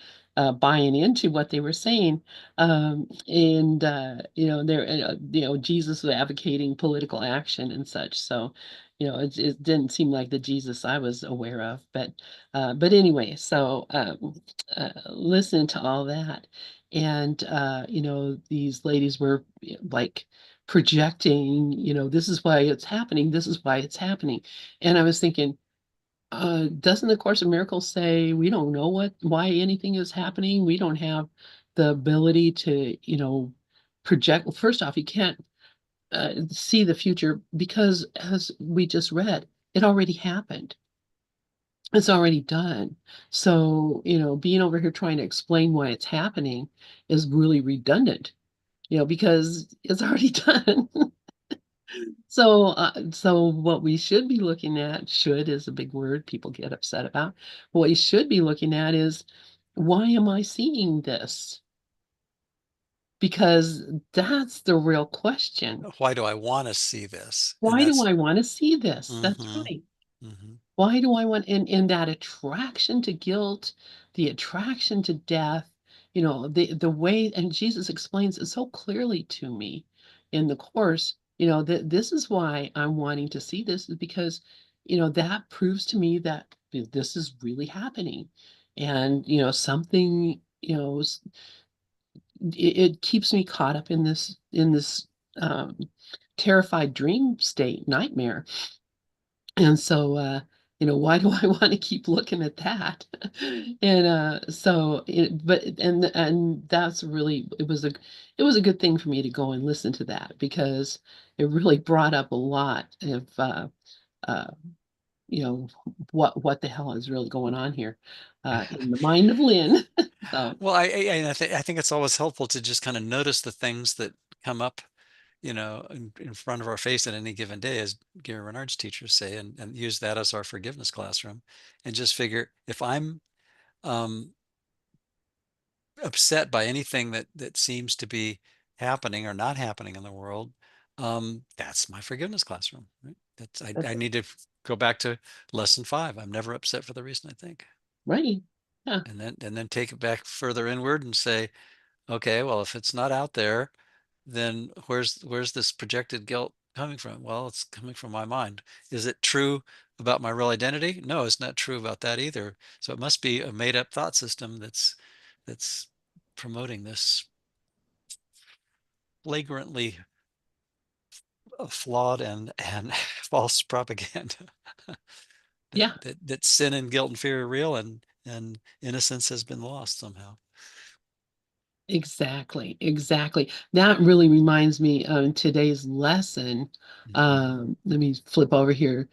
Speaker 2: buying into what they were saying, and Jesus was advocating political action and such. So, it didn't seem like the Jesus I was aware of, but anyway, so listening to all that, and these ladies were like projecting, this is why it's happening, this is why it's happening, and I was thinking doesn't the Course of Miracles say we don't know why anything is happening? We don't have the ability to, project. Well, first off, you can't see the future because, as we just read, it already happened. It's already done. So, being over here trying to explain why it's happening is really redundant, because it's already done. So what we should be looking at, should is a big word people get upset about. What we should be looking at is, why am I seeing this? Because that's the real question.
Speaker 1: Why do I want to see this? And
Speaker 2: Why do
Speaker 1: that's
Speaker 2: I want to see this? That's
Speaker 1: hmm
Speaker 2: right.
Speaker 1: hmm
Speaker 2: Why do I want in that attraction to guilt, the attraction to death, the way, and Jesus explains it so clearly to me in the course, that this is why I'm wanting to see this is because, that proves to me that this is really happening. And, something, it keeps me caught up in this um, terrified dream state, nightmare. And so, why do I want to keep looking at that? And and that's really, it was a good thing for me to go and listen to that, because it really brought up a lot of uh, you know, what the hell is really going on here in the mind of Lynn. So,
Speaker 1: Well, I think it's always helpful to just kind of notice the things that come up, in front of our face at any given day, as Gary Renard's teachers say, and use that as our forgiveness classroom, and just figure if I'm um, upset by anything that seems to be happening or not happening in the world, that's my forgiveness classroom, right? I
Speaker 2: that's
Speaker 1: need to go back to lesson 5. I'm never upset for the reason I think,
Speaker 2: right. Yeah,
Speaker 1: and then take it back further inward and say, okay, well, if it's not out there, then where's this projected guilt coming from? Well, it's coming from my mind. Is it true about my real identity? No, it's not true about that either. So it must be a made up thought system that's promoting this flagrantly flawed and false propaganda that,
Speaker 2: yeah.
Speaker 1: that sin and guilt and fear are real, and innocence has been lost somehow.
Speaker 2: Exactly, exactly. That really reminds me of today's lesson.
Speaker 1: Mhm.
Speaker 2: Let me flip over here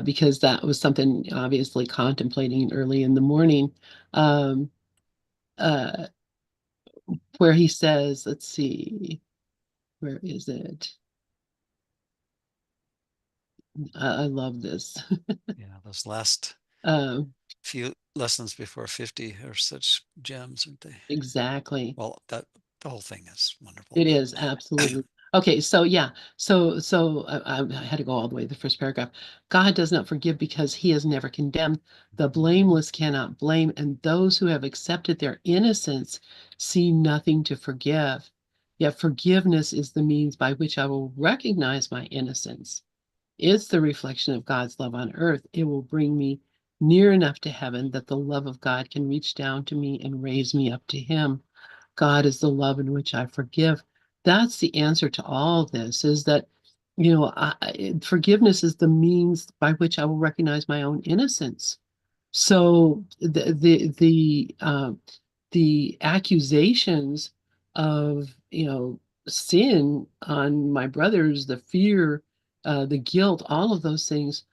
Speaker 2: because that was something obviously contemplating early in the morning, um, uh, where he says, let's see, where is it? I love this.
Speaker 1: Yeah, those last
Speaker 2: Um,
Speaker 1: few lessons before 50 are such gems, aren't they?
Speaker 2: exactly.
Speaker 1: Well, that the whole thing is wonderful,
Speaker 2: It
Speaker 1: but
Speaker 2: is absolutely. Okay, so yeah, so I had to go all the way to the first paragraph. God does not forgive because he has never condemned. The blameless cannot blame, and those who have accepted their innocence see nothing to forgive. Yet forgiveness is the means by which I will recognize my innocence. It's the reflection of God's love on earth. It will bring me near enough to heaven that the love of God can reach down to me and raise me up to him. God is the love in which I forgive. That's the answer to all this, is that, forgiveness is the means by which I will recognize my own innocence. So the accusations of, sin on my brothers, the fear, the guilt, all of those things,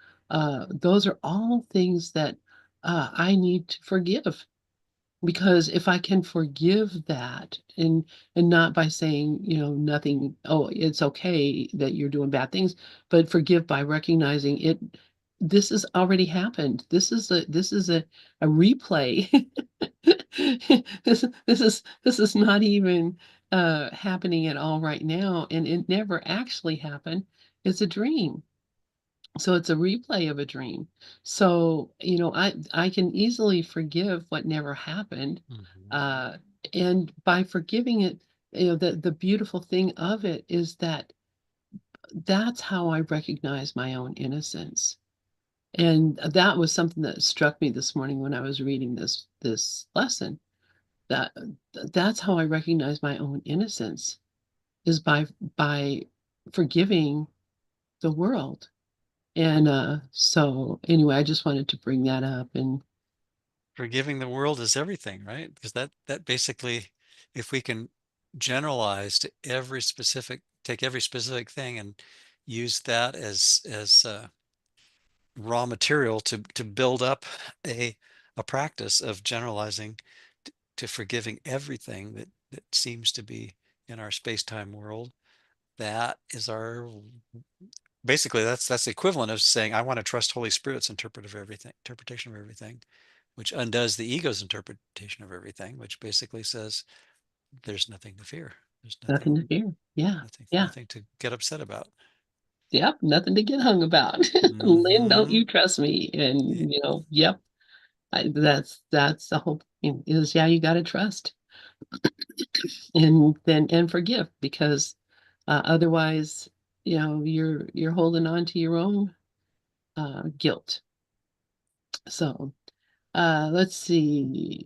Speaker 2: those are all things that I need to forgive, because if I can forgive that, and not by saying, nothing, oh, it's okay that you're doing bad things, but forgive by recognizing it, this has already happened. This is a replay. This is not even happening at all right now, and it never actually happened. It's a dream. So it's a replay of a dream. So, I can easily forgive what never happened.
Speaker 1: Mhm.
Speaker 2: Uh, and by forgiving it, the beautiful thing of it is that that's how I recognize my own innocence. And that was something that struck me this morning when I was reading this lesson. That that's how I recognize my own innocence, is by forgiving the world. And so anyway, I just wanted to bring that up. And
Speaker 1: Forgiving the world is everything, right? Because that basically, if we can generalize to take every specific thing and use that as raw material to build up a a practice of generalizing to forgiving everything that seems to be in our space-time world, that is our basically that's the equivalent of saying I want to trust Holy Spirit's interpretation of everything, which undoes the ego's interpretation of everything, which basically says there's nothing to fear. There's
Speaker 2: nothing
Speaker 1: nothing,
Speaker 2: to fear. Yeah.
Speaker 1: nothing,
Speaker 2: Yeah.
Speaker 1: nothing to get upset about.
Speaker 2: Yep. Nothing to get hung about. Lynn, don't
Speaker 1: Hmm.
Speaker 2: you trust me? And, yep. That's the whole thing is, yeah, you got to trust, and forgive, because otherwise, you're holding on to your own guilt. So let's see.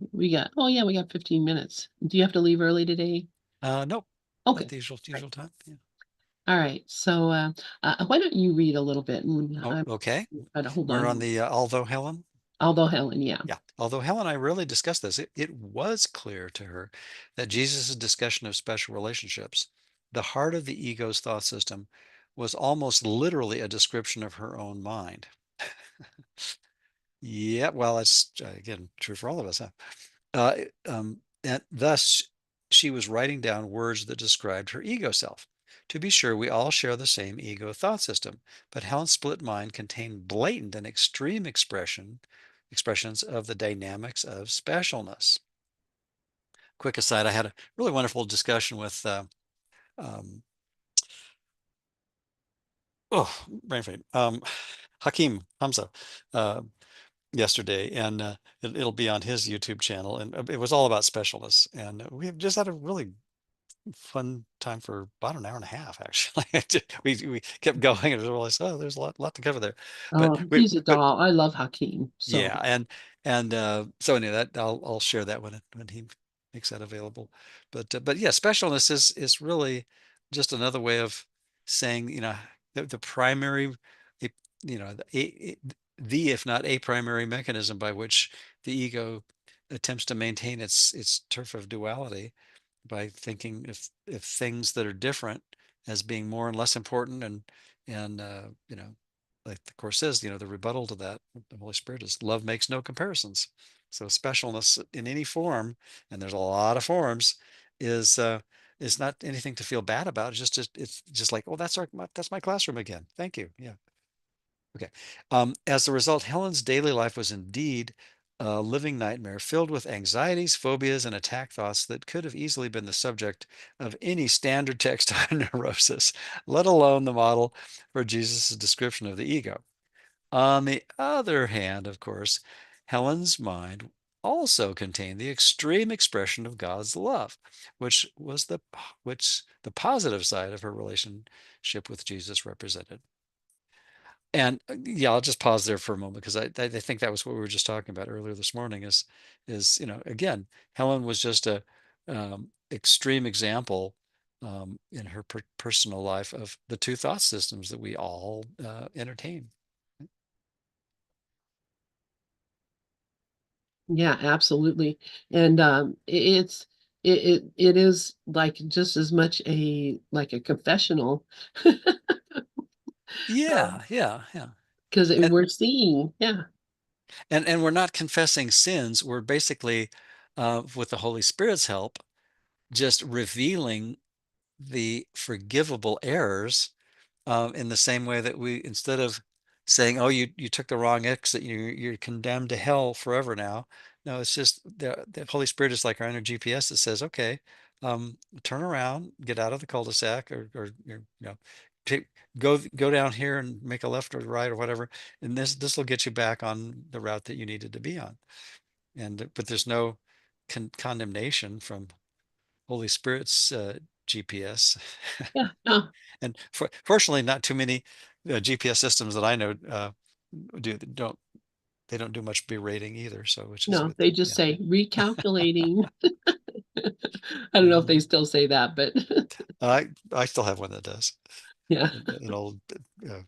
Speaker 2: Oh yeah, we got 15 minutes. Do you have to leave early today?
Speaker 1: Nope. At
Speaker 2: Okay.
Speaker 1: the usual
Speaker 2: Right.
Speaker 1: time. Yeah.
Speaker 2: All right. So why don't you read a little bit and
Speaker 1: Oh,
Speaker 2: I'm
Speaker 1: okay.
Speaker 2: try to hold
Speaker 1: We're on
Speaker 2: on.
Speaker 1: the although Helen.
Speaker 2: Although Helen, yeah.
Speaker 1: Yeah. Although Helen and I really discussed this, it was clear to her that Jesus' discussion of special relationships, the heart of the ego's thought system, was almost literally a description of her own mind. Yeah, well, that's again true for all of us, huh? Uh, and thus, she was writing down words that described her ego self. To be sure, we all share the same ego thought system, but Helen's split mind contained blatant and extreme expressions of the dynamics of specialness. Quick aside, I had a really wonderful discussion with um, brain fade, Hakeem Hamza uh, yesterday, and it'll be on his YouTube channel, and it was all about specialness, and we have just had a really fun time for about an hour and a half, actually. We kept going and realized, oh, there's a lot to cover there. But
Speaker 2: Oh, he's a doll. I love Hakeem. So
Speaker 1: yeah, and so anyway, that I'll share that when he makes that available. But yeah, specialness is really just another way of saying, the primary, eh, the if not a primary mechanism by which the ego attempts to maintain its turf of duality, by thinking if things that are different as being more and less important, and like the course says, the rebuttal to that, the Holy Spirit, is love makes no comparisons. So specialness in any form, and there's a lot of forms, is is not anything to feel bad about. It's just like, oh, that's my classroom again, thank you, yeah. Okay. As a result, Helen's daily life was indeed a living nightmare filled with anxieties, phobias, and attack thoughts that could have easily been the subject of any standard text on neurosis, let alone the model for Jesus' description of the ego. On the other hand, of course, Helen's mind also contained the extreme expression of God's love, which the positive side of her relationship with Jesus represented. And yeah, I'll just pause there for a moment because I think that was what we were just talking about earlier this morning. Is again, Helen was just a extreme example in her personal life of the two thought systems that we all entertain.
Speaker 2: yeah, absolutely. And it is like just as much a like a confessional
Speaker 1: Yeah, yeah, yeah.
Speaker 2: because
Speaker 1: And
Speaker 2: we're seeing, yeah,
Speaker 1: and we're not confessing sins. We're basically, with the Holy Spirit's help, just revealing the forgivable errors, in the same way that we, instead of saying, "Oh, you took the wrong exit, you're condemned to hell forever now." No, it's just the Holy Spirit is like our inner GPS that says, "Okay, turn around, get out of the cul-de-sac, or take, go down here and make a left or right or whatever, and this will get you back on the route that you needed to be on." And but there's no condemnation from Holy Spirit's GPS.
Speaker 2: yeah, no,
Speaker 1: And fortunately, not too many GPS systems that I know do don't they don't do much berating either. So which is a
Speaker 2: no,
Speaker 1: good
Speaker 2: they
Speaker 1: thing.
Speaker 2: just
Speaker 1: Yeah.
Speaker 2: say recalculating. I don't know if they
Speaker 1: Mhm.
Speaker 2: still say that, but
Speaker 1: I still have one that does,
Speaker 2: yeah,
Speaker 1: an old uh,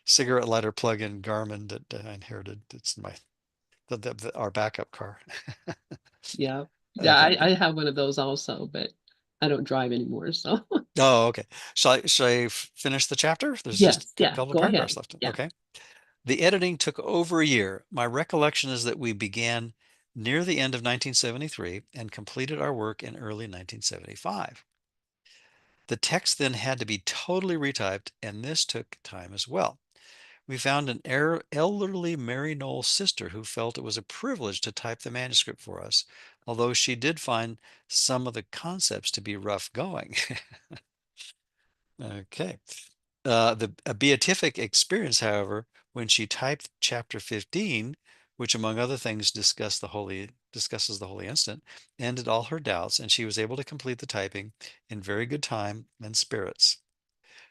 Speaker 1: cigarette lighter plug-in Garmin that I inherited. It's my our backup car.
Speaker 2: yeah, yeah.
Speaker 1: Okay.
Speaker 2: I have one of those also, but I don't drive anymore. So
Speaker 1: Oh, okay. Shall I finish the chapter? There's just
Speaker 2: yes,
Speaker 1: a
Speaker 2: yeah,
Speaker 1: couple of
Speaker 2: go
Speaker 1: paragraphs
Speaker 2: ahead.
Speaker 1: left.
Speaker 2: Yeah.
Speaker 1: Okay. The editing took over a year. My recollection is that we began near the end of 1973 and completed our work in early 1975. The text then had to be totally retyped, and this took time as well. We found an elderly Mary Knowles sister who felt it was a privilege to type the manuscript for us, although she did find some of the concepts to be rough going. Okay. A beatific experience, however, when she typed chapter 15, which among other things discusses the holy instant, ended all her doubts, and she was able to complete the typing in very good time and spirits.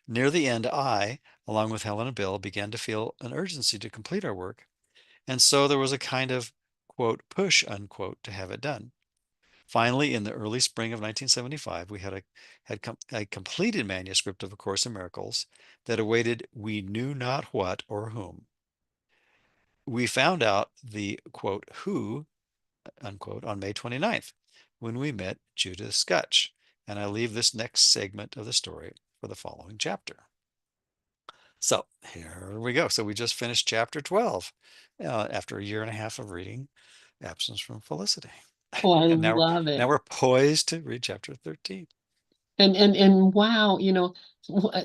Speaker 1: Near the end, I, along with Helen and Bill, began to feel an urgency to complete our work, and so there was a kind of quote push unquote to have it done. Finally, in the early spring of 1975, we a completed manuscript of A Course in Miracles that awaited we knew not what or whom. We found out the quote who unquote on May 29th when we met Judith Skutch. And I leave this next segment of the story for the following chapter. So here we go. So we just finished chapter 12 after a year and a half of reading Absence from Felicity.
Speaker 2: Oh, I
Speaker 1: And
Speaker 2: love
Speaker 1: now
Speaker 2: it.
Speaker 1: we're poised to read chapter 13.
Speaker 2: And wow,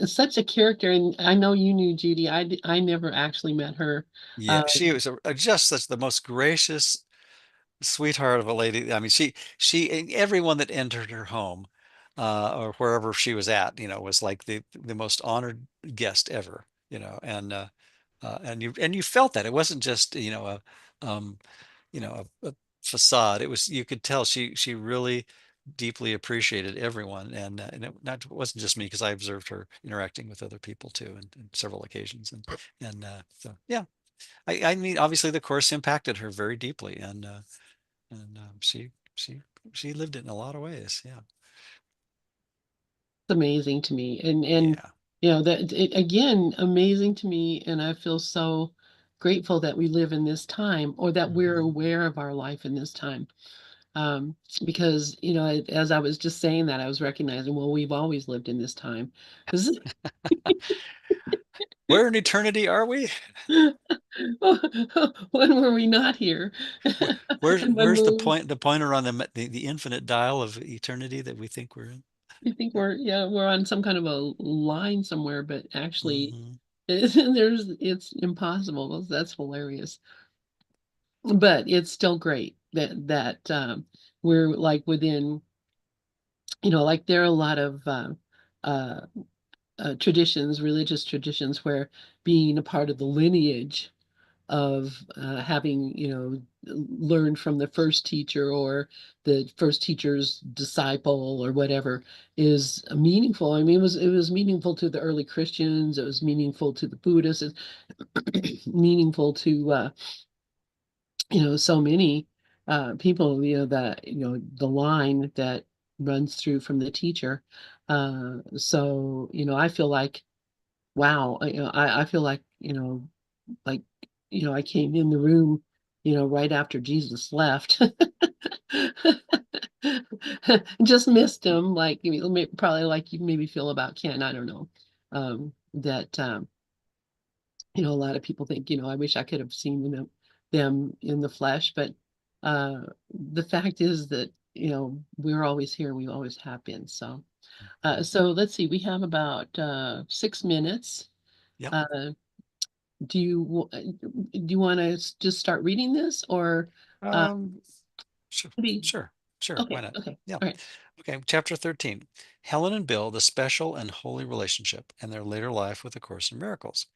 Speaker 2: such a character. And I know you knew Judy. I never actually met her.
Speaker 1: Yeah,
Speaker 2: Uh,
Speaker 1: she was just such the most gracious sweetheart of a lady. I mean, everyone that entered her home, or wherever she was at, was like the most honored guest ever, and you felt that it wasn't just, um, a facade. You could tell she really deeply appreciated everyone. And it wasn't just me because I observed her interacting with other people too, in several occasions. So, yeah, I mean, obviously the course impacted her very deeply. And she lived it in a lot of ways. Yeah.
Speaker 2: it's amazing to me. And
Speaker 1: Yeah.
Speaker 2: that it again amazing to me. And I feel so grateful that we live in this time, or that we're
Speaker 1: Hmm.
Speaker 2: aware of our life in this time. Because as I was just saying that, I was recognizing, well, we've always lived in this time. This is
Speaker 1: Where in eternity are we?
Speaker 2: when were we not here?
Speaker 1: Where, where's
Speaker 2: And when
Speaker 1: where's the
Speaker 2: will
Speaker 1: point the pointer on the infinite dial of eternity that we think we're in?
Speaker 2: we think we're on some kind of a line somewhere, but actually
Speaker 1: Hmm.
Speaker 2: it's impossible. That's hilarious. But it's still great that we're like within, like there are a lot of uh, traditions, religious traditions, where being a part of the lineage of having, learned from the first teacher, or the first teacher's disciple, or whatever, is meaningful. I mean, it was meaningful to the early Christians. It was meaningful to the Buddhists. It's meaningful to so many people. That the line that runs through from the teacher. So I feel like, wow, I feel like I came in the room right after Jesus left. Just missed him, like probably like you maybe feel about Ken. I don't know. That a lot of people think, I wish I could have seen them in the flesh. But uh the fact is that we're always here, we always have been. So let's see, we have about 6 minutes.
Speaker 1: Yep.
Speaker 2: uh do you want to just start reading this, or uh
Speaker 1: Um, sure,
Speaker 2: maybe?
Speaker 1: sure. Why
Speaker 2: Okay,
Speaker 1: not?
Speaker 2: okay,
Speaker 1: Yeah.
Speaker 2: all right.
Speaker 1: Okay. Chapter 13. Helen and Bill, the special and holy relationship and their later life with A Course in Miracles.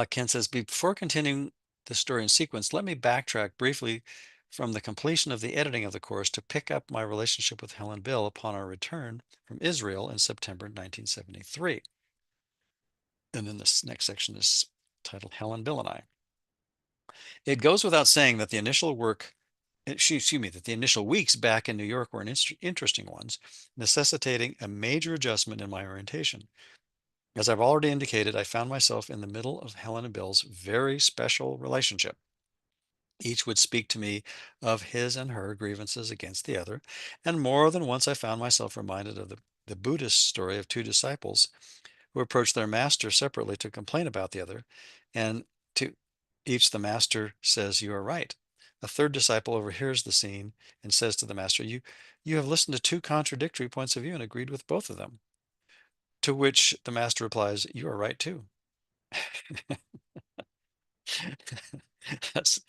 Speaker 1: Ken says, before continuing the story in sequence, let me backtrack briefly from the completion of the editing of the course to pick up my relationship with Helen Bill upon our return from Israel in September 1973. And then this next section is titled Helen, Bill, and I. It goes without saying that the initial that the initial weeks back in New York were interesting ones, necessitating a major adjustment in my orientation. As I've already indicated, I found myself in the middle of Helen and Bill's very special relationship. Each would speak to me of his and her grievances against the other, and more than once I found myself reminded of the Buddhist story of two disciples who approached their master separately to complain about the other, and to each the master says, "You are right." A third disciple overhears the scene and says to the master, You have listened to two contradictory points of view and agreed with both of them." To which the master replies, "You are right too." That's,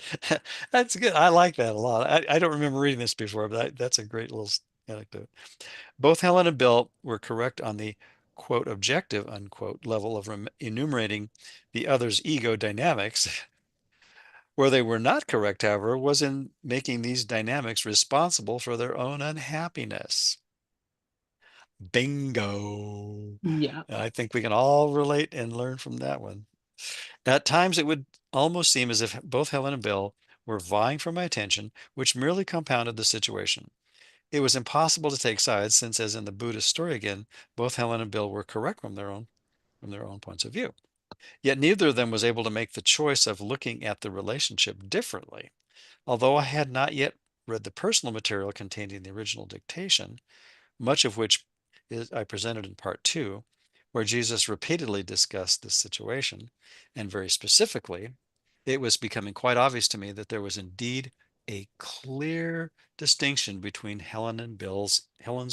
Speaker 1: that's good. I like that a lot. I don't remember reading this before, but that's a great little anecdote. Both Helen and Bill were correct on the quote objective unquote level of enumerating the other's ego dynamics. Where they were not correct, however, was in making these dynamics responsible for their own unhappiness. Bingo.
Speaker 2: Yeah.
Speaker 1: I think we can all relate and learn from that one. At times, it would almost seem as if both Helen and Bill were vying for my attention, which merely compounded the situation. It was impossible to take sides since, as in the Buddhist story again, both Helen and Bill were correct from their own points of view. Yet neither of them was able to make the choice of looking at the relationship differently. Although I had not yet read the personal material contained in the original dictation, much of which I presented in part two, where Jesus repeatedly discussed this situation, and very specifically, it was becoming quite obvious to me that there was indeed a clear distinction between Helen's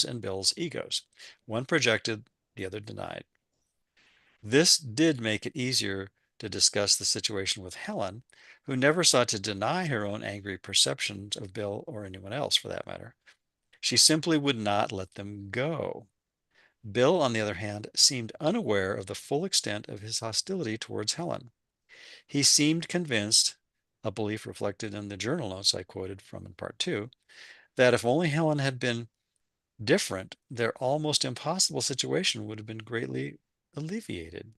Speaker 1: and Bill's egos. One projected, the other denied. This did make it easier to discuss the situation with Helen, who never sought to deny her own angry perceptions of Bill or anyone else for that matter. She simply would not let them go. Bill, on the other hand, seemed unaware of the full extent of his hostility towards Helen. He seemed convinced, a belief reflected in the journal notes I quoted from in part two, that if only Helen had been different, their almost impossible situation would have been greatly alleviated.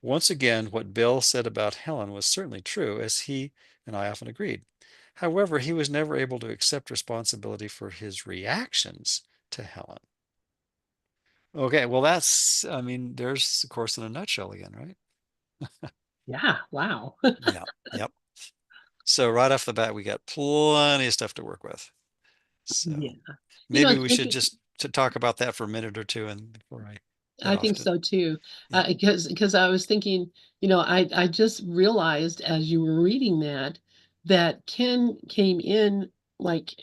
Speaker 1: Once again, what Bill said about Helen was certainly true, as he and I often agreed. However, he was never able to accept responsibility for his reactions to Helen. Okay, well, I mean, there's the course in a nutshell again, right?
Speaker 2: Yeah, wow.
Speaker 1: Yeah, yep. So right off the bat, we got plenty of stuff to work with.
Speaker 2: Yeah.
Speaker 1: So maybe
Speaker 2: It's
Speaker 1: we should
Speaker 2: interesting.
Speaker 1: just to talk about that for a minute or two, and before I head
Speaker 2: I
Speaker 1: off
Speaker 2: think
Speaker 1: to,
Speaker 2: so too.
Speaker 1: yeah,
Speaker 2: Because I was thinking, I just realized as you were reading that Ken came in like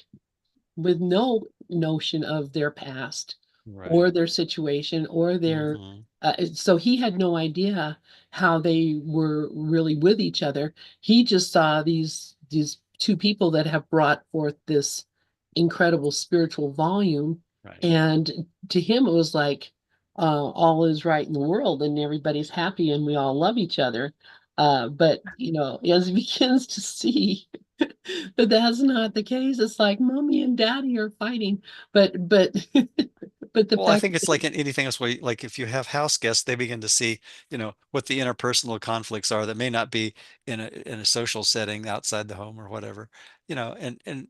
Speaker 2: with no notion of their past
Speaker 1: right.
Speaker 2: or their situation or their
Speaker 1: Hmm.
Speaker 2: so he had no idea how they were really with each other. He just saw these two people that have brought forth this incredible spiritual volume,
Speaker 1: Right.
Speaker 2: and to him it was like all is right in the world and everybody's happy and we all love each other. But as he begins to see but that's not the case. It's like mommy and daddy are fighting, but but the
Speaker 1: Well, I
Speaker 2: fact
Speaker 1: think it's
Speaker 2: that
Speaker 1: like in anything else where, like, if you have house guests, they begin to see, what the interpersonal conflicts are that may not be in a social setting outside the home or whatever, and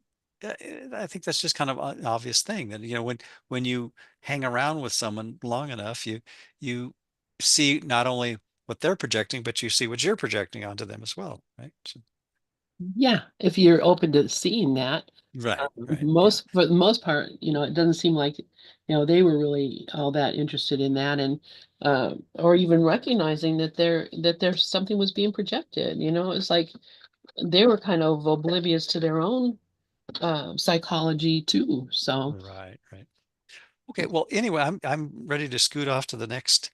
Speaker 1: I think that's just kind of an obvious thing that, when you hang around with someone long enough, you see not only what they're projecting, but you see what you're projecting onto them as well, right?
Speaker 2: yeah, if you're open to seeing that,
Speaker 1: Right, right, yeah,
Speaker 2: most for the most part, it doesn't seem like they were really all that interested in that, and or even recognizing that there's something was being projected. It's like they were kind of oblivious to their own psychology too. So.
Speaker 1: right, right. Okay, well, anyway, I'm ready to scoot off to the next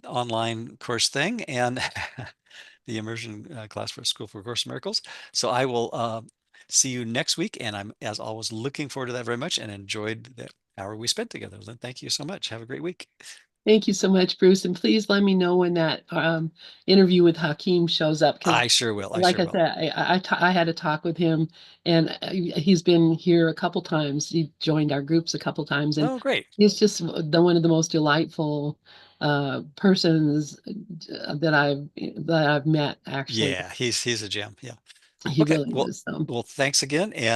Speaker 1: online course thing and the immersion class for School for Course in Miracles. So I will see you next week, and I'm, as always, looking forward to that very much and enjoyed the hour we spent together. Lynn, thank you so much. Have a great week.
Speaker 2: Thank you so much, Bruce. And please let me know when that interview with Hakeem shows up. Because,
Speaker 1: I sure will. I
Speaker 2: like
Speaker 1: sure
Speaker 2: I
Speaker 1: will.
Speaker 2: said, I had a talk with him, and he's been here a couple times. He joined our groups a couple times, and
Speaker 1: Oh, great.
Speaker 2: he's just one of the most delightful persons that I've met. Actually,
Speaker 1: Yeah, he's a gem. Yeah.
Speaker 2: he
Speaker 1: Okay.
Speaker 2: really
Speaker 1: Well,
Speaker 2: is. So.
Speaker 1: thanks again, and